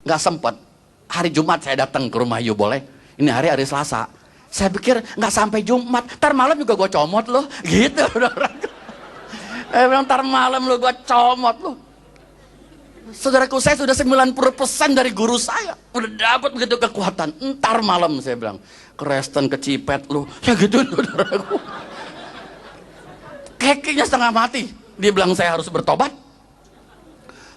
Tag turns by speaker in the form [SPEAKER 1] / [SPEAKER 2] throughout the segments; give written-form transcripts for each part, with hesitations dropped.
[SPEAKER 1] nggak sempet. Hari Jumat saya datang ke rumah Yu, boleh? Ini hari Selasa. Saya pikir nggak sampai Jumat, ntar malam juga gue comot loh, gitu. Saya bilang ntar malam lo gue comot loh. Saudaraku, saya sudah 90% dari guru saya, udah dapat begitu kekuatan. Ntar malam saya bilang, Kristen kecipet lu, ya gitu saudaraku. Kekenya setengah mati. Dia bilang saya harus bertobat.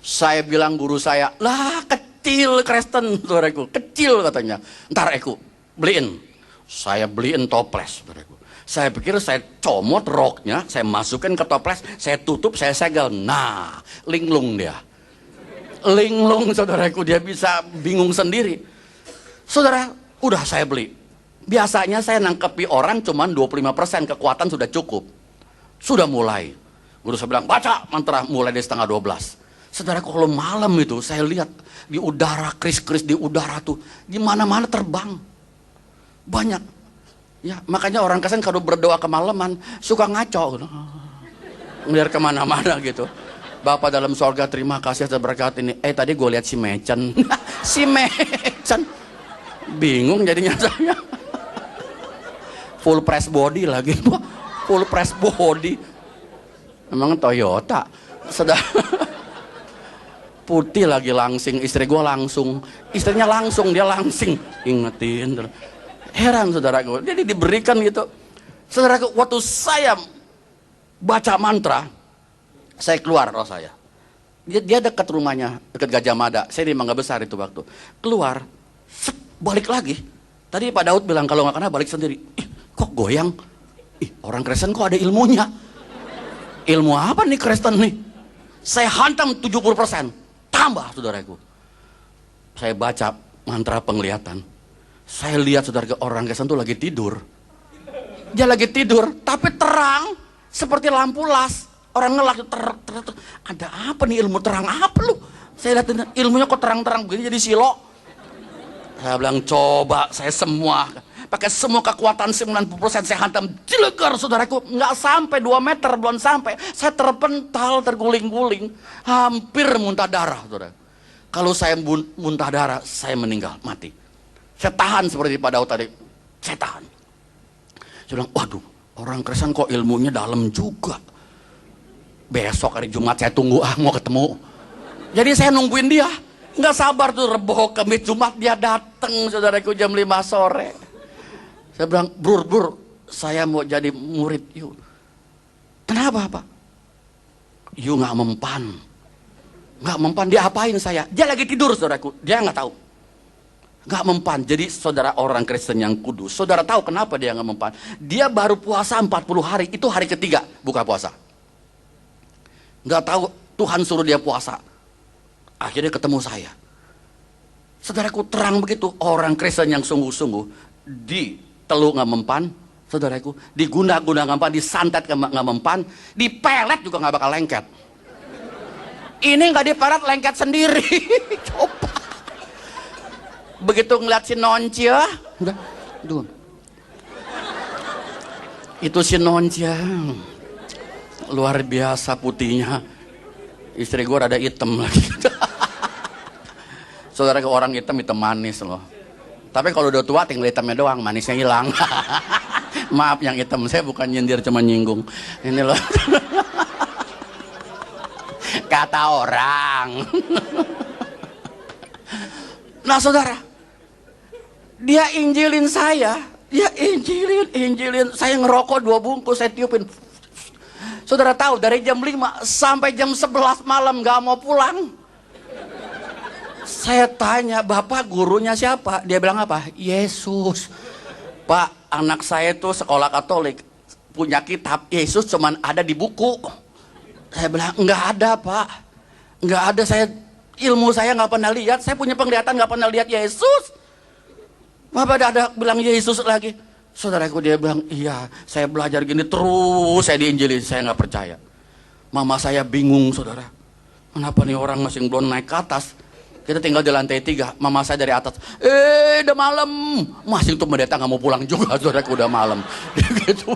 [SPEAKER 1] Saya bilang guru saya, lah kecil Kristen, saudaraku, kecil katanya. Ntar aku beliin. Saya beliin toples, saudaraku. Saya pikir saya comot roknya, saya masukin ke toples, saya tutup, saya segel. Nah, linglung dia. Linglung, saudaraku, dia bisa bingung sendiri. Saudara, udah saya beli. Biasanya saya nangkepi orang cuman 25%, kekuatan sudah cukup. Sudah mulai. Guru saya bilang, baca mantra mulai dari setengah 12. Saudaraku, kalau malam itu saya lihat di udara, kris-kris di udara tuh, di mana-mana terbang. Banyak. Ya, makanya orang Kristen kalau berdoa kemalaman suka ngaco. Ngeliat kemana-mana gitu. Bapak dalam sorga, terima kasih atas berkat ini. Tadi gue lihat si Mecen. Si Mecen. Bingung jadinya saya. Full press body lagi. Full press body. Emang Toyota. Sedang putih lagi langsing. Istri gue langsung. Istrinya langsung, dia langsing. Ingetin. Heran saudaraku. Jadi diberikan gitu. Saudaraku, waktu saya baca mantra, saya keluar roh saya. Dia dekat rumahnya, dekat Gajah Mada. Saya di Mangga Besar itu waktu. Keluar, balik lagi. Tadi Pak Daud bilang kalau nggak kena balik sendiri. Ih, kok goyang? Ih, orang Kristen kok ada ilmunya? Ilmu apa nih Kristen nih? Saya hantam 70%. Tambah saudaraku. Saya baca mantra penglihatan. Saya lihat saudara orang Kristen tuh lagi tidur. Dia lagi tidur, tapi terang seperti lampu las. Orang ngelak, ada apa nih, ilmu terang apa lu? Saya lihat ilmunya kok terang-terang begini jadi silo. Saya bilang coba saya semua pakai semua kekuatan 90% saya hantam cilegar saudaraku, nggak sampai 2 meter, belum sampai. Saya terpental, terguling-guling, hampir muntah darah saudara. Kalau saya muntah darah, saya meninggal, mati. Saya tahan seperti Pak Daud tadi, saya tahan. Saya bilang, waduh, orang Kristen kok ilmunya dalam juga. Besok hari Jumat saya tunggu, mau ketemu. Jadi saya nungguin dia, nggak sabar tuh, Rebo, Kamis, Jumat dia datang saudaraku jam 5 sore. Saya bilang, Bro, saya mau jadi murid Yu. Kenapa Pak? Yu nggak mempan, dia apain saya? Dia lagi tidur saudaraku, dia nggak tahu. Nggak mempan. Jadi saudara orang Kristen yang kudus, saudara tahu kenapa dia nggak mempan? Dia baru puasa 40 hari, itu hari ketiga buka puasa. Nggak tahu Tuhan suruh dia puasa. Akhirnya ketemu saya. Saudaraku, terang begitu. Orang Kristen yang sungguh-sungguh di teluk nggak mempan, saudaraku, di guna-guna nggak mempan, disantet nggak mempan, dipelet juga nggak bakal lengket. Ini nggak dipelet, lengket sendiri. Coba. Begitu ngeliat si Noncia, itu si Noncia luar biasa putihnya. Istri gue rada hitam lagi. Saudara, ke orang hitam manis loh. Tapi kalau udah tua tinggal hitamnya doang, manisnya hilang. Maaf yang hitam, saya bukan nyindir, cuma nyinggung. Ini loh. Kata orang. Nah saudara, dia injilin saya. Dia injilin. Saya ngerokok 2 bungkus, saya tiupin. Saudara tahu, dari jam 5 sampai jam 11 malam gak mau pulang. Saya tanya, Bapak gurunya siapa? Dia bilang apa? Yesus. Pak, anak saya tuh sekolah Katolik, punya kitab Yesus cuman ada di buku. Saya bilang, enggak ada Pak. Enggak ada, ilmu saya nggak pernah lihat. Saya punya penglihatan nggak pernah lihat Yesus. Bapak ada bilang Yesus lagi. Saudaraku, dia bilang, iya, saya belajar gini terus, saya diinjilin, saya nggak percaya. Mama saya bingung, saudara. Kenapa nih orang masih belum naik ke atas? Kita tinggal di lantai 3, mama saya dari atas. Udah malam. Masih tuh pendeta nggak mau pulang juga, saudaraku, udah malam. Gitu.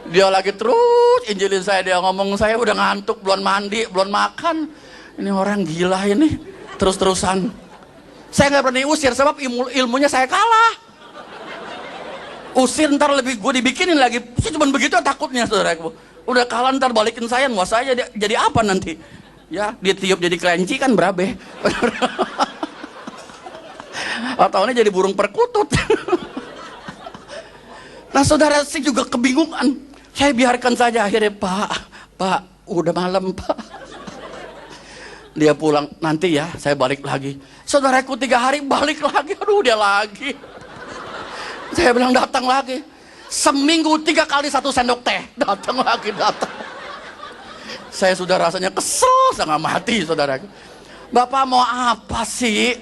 [SPEAKER 1] Dia lagi terus injilin saya, dia ngomong, saya udah ngantuk, belum mandi, belum makan. Ini orang gila ini. terus-terusan. Saya nggak berani usir sebab ilmunya saya kalah. Usir ntar lebih gue dibikinin lagi. Saya cuma begitu takutnya, saudaraku. Udah kalah ntar balikin saya, wah saya jadi apa nanti? Ya, ditiup jadi kelinci kan berabe. Atau ini jadi burung perkutut. Nah saudara, saya juga kebingungan. Saya biarkan saja, akhirnya Pak, udah malam Pak. Dia pulang, nanti ya saya balik lagi. Saudaraku 3 hari balik lagi, aduh dia lagi. Saya bilang datang lagi. Seminggu 3 kali 1 sendok teh. Datang lagi, datang. Saya sudah rasanya kesel setengah mati, saudaraku. Bapak mau apa sih?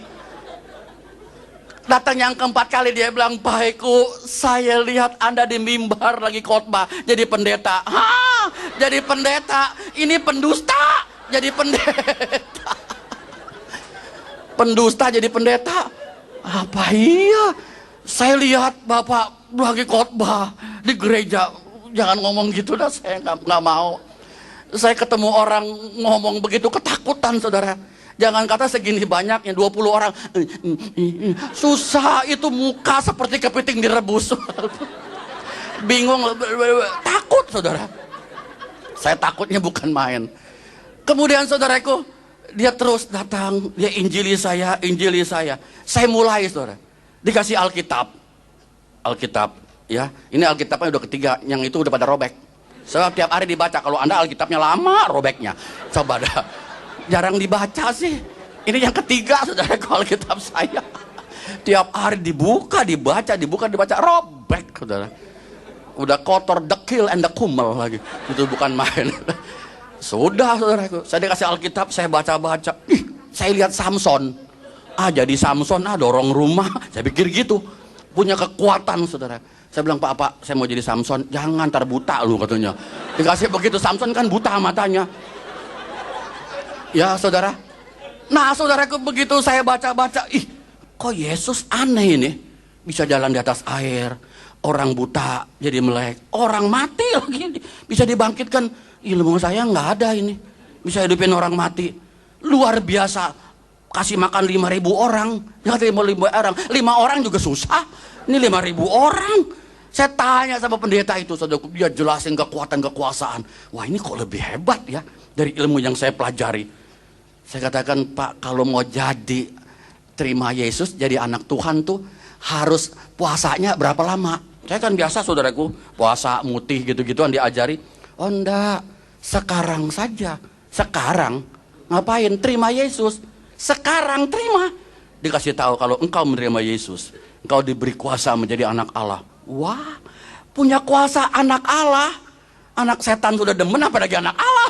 [SPEAKER 1] Datang yang keempat kali dia bilang, Pak Eko, saya lihat Anda di mimbar lagi khotbah jadi pendeta. Hah? Jadi pendeta? Ini pendusta. Jadi pendeta. Pendusta jadi pendeta? Apa iya? Saya lihat Bapak lagi khotbah di gereja. Jangan ngomong gitu dah, saya nggak mau. Saya ketemu orang ngomong begitu ketakutan, saudara. Jangan kata segini banyaknya, 20 orang. Susah, itu muka seperti kepiting direbus. Bingung, takut, saudara. Saya takutnya bukan main. Kemudian saudaraku, dia terus datang, dia injili saya. Saya mulai, saudara. Dikasih Alkitab, ya. Ini Alkitabnya udah ketiga, yang itu udah pada robek. Sebab tiap hari dibaca. Kalau Anda Alkitabnya lama robeknya, coba dah. Jarang dibaca sih. Ini yang ketiga, saudara, Alkitab saya. Tiap hari dibaca, robek, saudara. Udah kotor, dekil, and kumel lagi. Itu bukan main. Sudah, saudaraku. Saya dikasih Alkitab, saya baca. Saya lihat Samson. Jadi Samson, dorong rumah. Saya pikir gitu. Punya kekuatan, saudara. Saya bilang, Pak, saya mau jadi Samson. Jangan, ntar buta lu, katanya. Dikasih begitu, Samson kan buta matanya. Ya, saudara. Nah, saudaraku, begitu saya baca. Kok Yesus aneh ini. Bisa jalan di atas air. Orang buta jadi melek. Orang mati lagi. Bisa dibangkitkan. Ilmu saya nggak ada ini. Bisa hidupin orang mati. Luar biasa. Kasih makan 5.000 orang. Jangan 5.000 orang. 5 orang juga susah. Ini 5.000 orang. Saya tanya sama pendeta itu, saudaraku, dia jelasin kekuatan kekuasaan. Wah, ini kok lebih hebat ya dari ilmu yang saya pelajari. Saya katakan, Pak, kalau mau jadi terima Yesus jadi anak Tuhan tuh harus puasanya berapa lama? Saya kan biasa, saudaraku, puasa mutih gitu-gituan diajari. Oh enggak, sekarang saja. Sekarang ngapain? Terima Yesus. Sekarang terima. Dikasih tahu kalau engkau menerima Yesus, engkau diberi kuasa menjadi anak Allah. Wah, punya kuasa anak Allah. Anak setan sudah demen, apalagi anak Allah.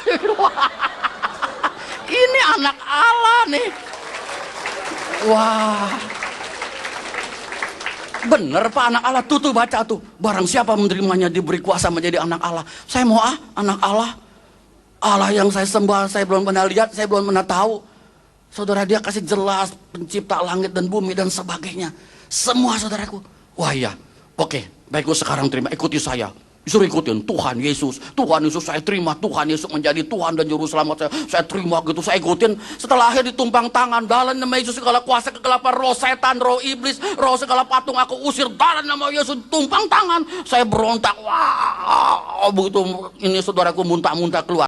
[SPEAKER 1] Ini anak Allah nih. Wah, bener Pak, anak Allah. Tuh baca tuh. Barang siapa menerimanya diberi kuasa menjadi anak Allah. Saya mau anak Allah. Allah yang saya sembah, saya belum pernah lihat, saya belum pernah tahu. Saudara, dia kasih jelas pencipta langit dan bumi dan sebagainya. Semua, saudaraku. Wah iya, oke, baiklah sekarang terima, ikuti saya. Disuruh ikutin Tuhan Yesus saya terima. Tuhan Yesus menjadi Tuhan dan Juru Selamat saya terima gitu, saya ikutin. Setelah akhir ditumpang tangan, dalam nama Yesus segala kuasa kegelapan, roh setan, roh iblis, roh segala patung aku usir dalam nama Yesus. Tumpang tangan, saya berontak. Wah, begitu ini saudaraku muntah-muntah keluar.